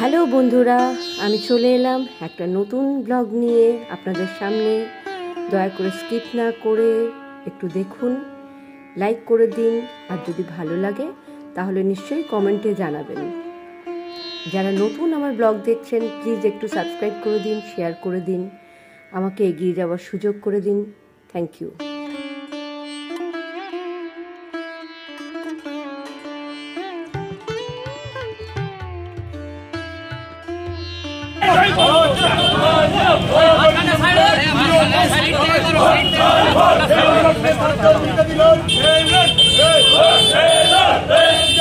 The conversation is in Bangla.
হ্যালো বন্ধুরা, আমি চলে এলাম একটা নতুন ব্লগ নিয়ে আপনাদের সামনে। দয়া করে স্কিপ না করে একটু দেখুন, লাইক করে দিন, আর যদি ভালো লাগে তাহলে নিশ্চয়ই কমেন্টে জানাবেন। যারা নতুন আমার ব্লগ দেখছেন প্লিজ একটু সাবস্ক্রাইব করে দিন, শেয়ার করে দিন, আমাকে এগিয়ে যাওয়ার সুযোগ করে দিন। Thank you. Hey,